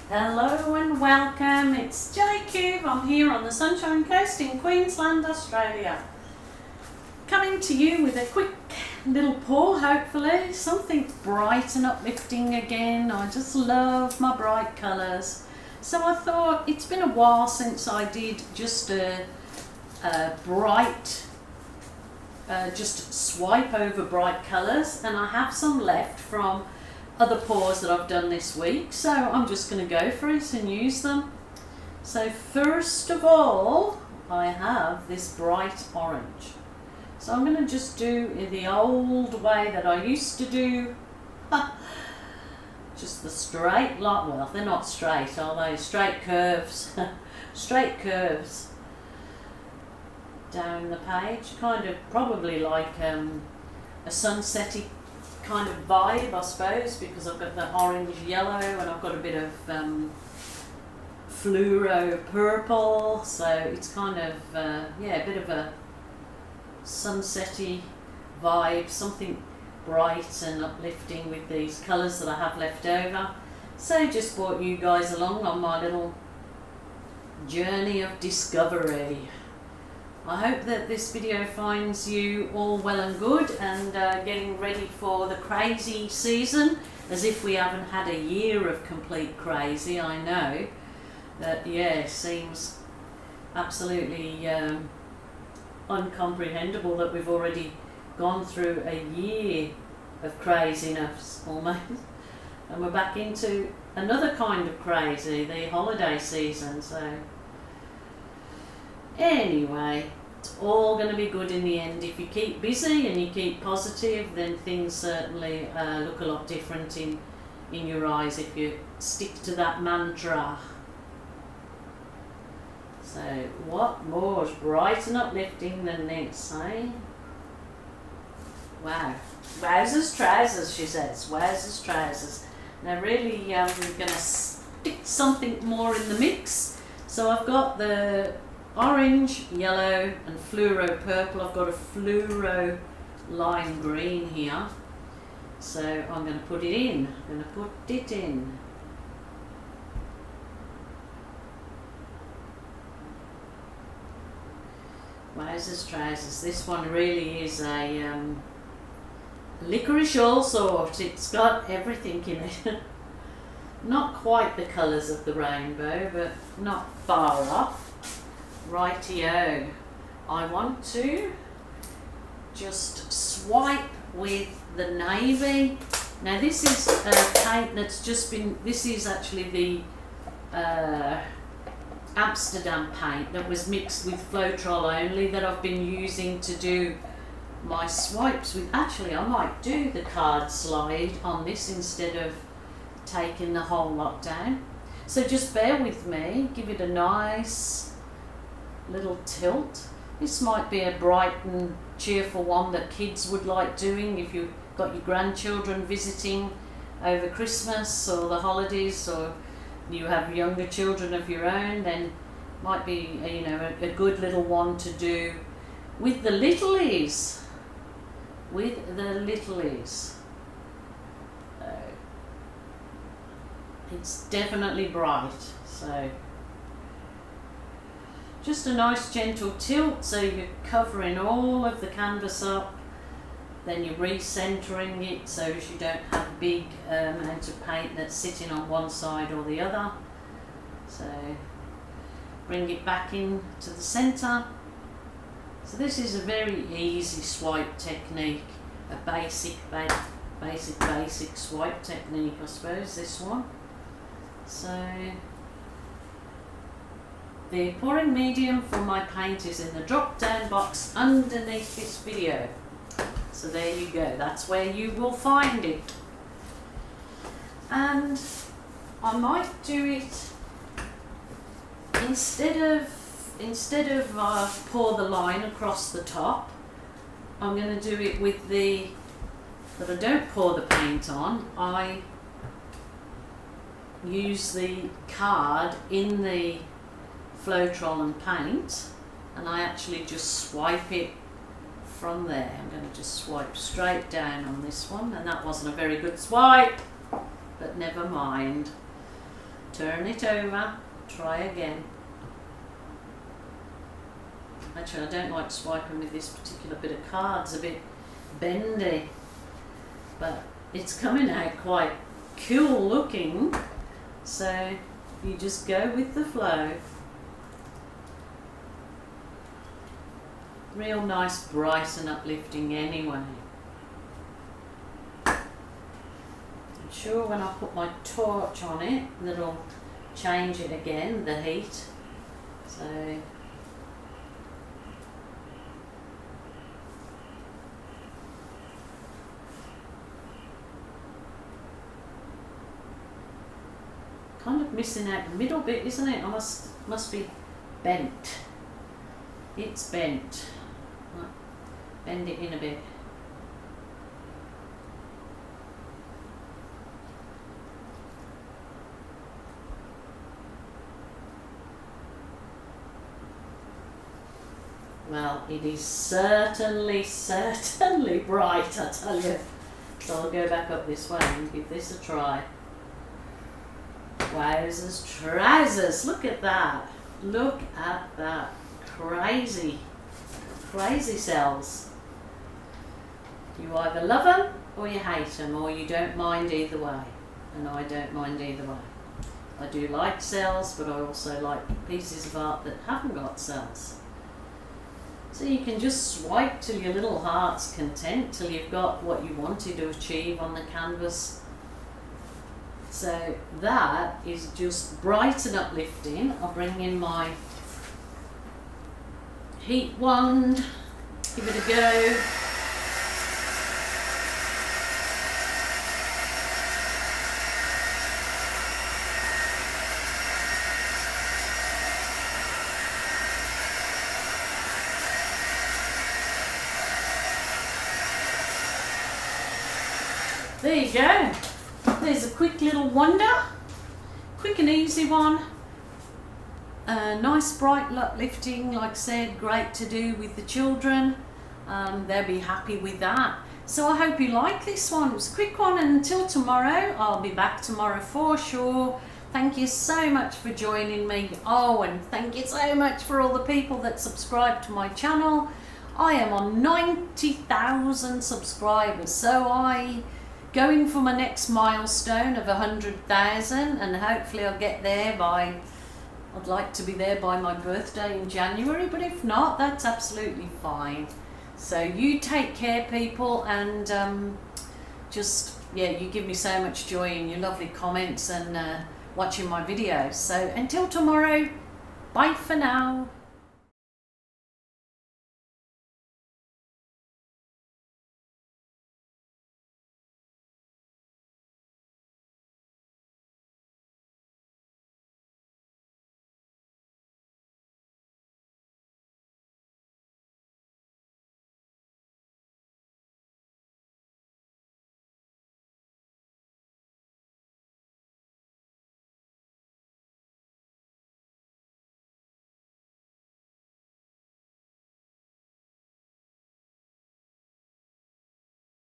Hello and welcome, it's Gillykube. I'm here on the Sunshine Coast in Queensland, Australia. Coming to you with a quick little pour, hopefully. Something bright and uplifting again. I just love my bright colours. So I thought it's been a while since I did just a bright, just swipe over bright colours, and I have some left from other pours that I've done this week, so I'm just going to go for it and use them. So first of all, I have this bright orange. So I'm going to just do in the old way that I used to do, just the straight line. Well, they're not straight, are they? Straight curves. Straight curves down the page, kind of probably like a sunsetty kind of vibe, I suppose, because I've got the orange yellow and I've got a bit of fluoro purple, so it's kind of yeah, a bit of a sunsetty vibe, something bright and uplifting with these colours that I have left over. So just brought you guys along on my little journey of discovery. I hope that this video finds you all well and good and getting ready for the crazy season, as if we haven't had a year of complete crazy. I know that, yeah, seems absolutely uncomprehendable that we've already gone through a year of craziness almost, and we're back into another kind of crazy, the holiday season. So anyway, it's all going to be good in the end. If you keep busy and you keep positive, then things certainly look a lot different in your eyes if you stick to that mantra. So what more is bright and uplifting than this, eh? Wow. Wowzers trousers, she says. Wowzers trousers. Now really I'm going to stick something more in the mix. So I've got the orange, yellow and fluoro purple. I've got a fluoro lime green here. So I'm going to put it in. I'm going to put it in. Wowzers trousers. This one really is a licorice all sort. It's got everything in it. Not quite the colours of the rainbow, but not far off. Rightio. I want to just swipe with the navy. Now this is a paint that's just been, this is actually the Amsterdam paint that was mixed with Floetrol only that I've been using to do my swipes with. Actually, I might do the card slide on this instead of taking the whole lot down. So just bear with me, give it a nice little tilt. This might be a bright and cheerful one that kids would like doing if you've got your grandchildren visiting over Christmas or the holidays, or you have younger children of your own, then might be a good little one to do with the littlies. With the littlies. It's definitely bright, so just a nice gentle tilt, so you're covering all of the canvas up, then you're recentering it so you don't have a big amount of paint that's sitting on one side or the other. So bring it back in to the centre. So this is a very easy swipe technique, a basic swipe technique, I suppose, this one. So the pouring medium for my paint is in the drop down box underneath this video. So there you go, that's where you will find it. And I might do it instead of pour the line across the top, I'm going to do it with that I don't pour the paint on. I use the card in the Floetrol and paint, and I actually just swipe it from there. I'm going to just swipe straight down on this one, and that wasn't a very good swipe, but never mind. turn it over, try again. Actually, I don't like swiping with this particular bit of card, it's a bit bendy, but it's coming out quite cool looking, so you just go with the flow. Real nice, bright and uplifting anyway. I'm sure when I put my torch on it, that'll change it again, the heat. So kind of missing out the middle bit, isn't it? I must be bent. It's bent. Right. Bend it in a bit. Well, it is certainly bright, I tell you. So I'll go back up this way and give this a try. Wowzers, trousers, look at that. Look at that. Crazy cells. You either love them or you hate them, or you don't mind either way. And I don't mind either way. I do like cells, but I also like pieces of art that haven't got cells. So you can just swipe till your little heart's content, till you've got what you wanted to achieve on the canvas. So that is just bright and uplifting. I'll bring in my heat wand, give it a go. There you go. There's a quick little wonder, quick and easy one. Nice, bright, uplifting, like I said, great to do with the children. They'll be happy with that. So I hope you like this one. It was a quick one, and until tomorrow, I'll be back tomorrow for sure. Thank you so much for joining me. Oh, and thank you so much for all the people that subscribe to my channel. I am on 90,000 subscribers, so going for my next milestone of 100,000, and hopefully I'll get there by, I'd like to be there by my birthday in January, but if not, that's absolutely fine. So you take care, people, and you give me so much joy in your lovely comments and watching my videos. So until tomorrow, bye for now.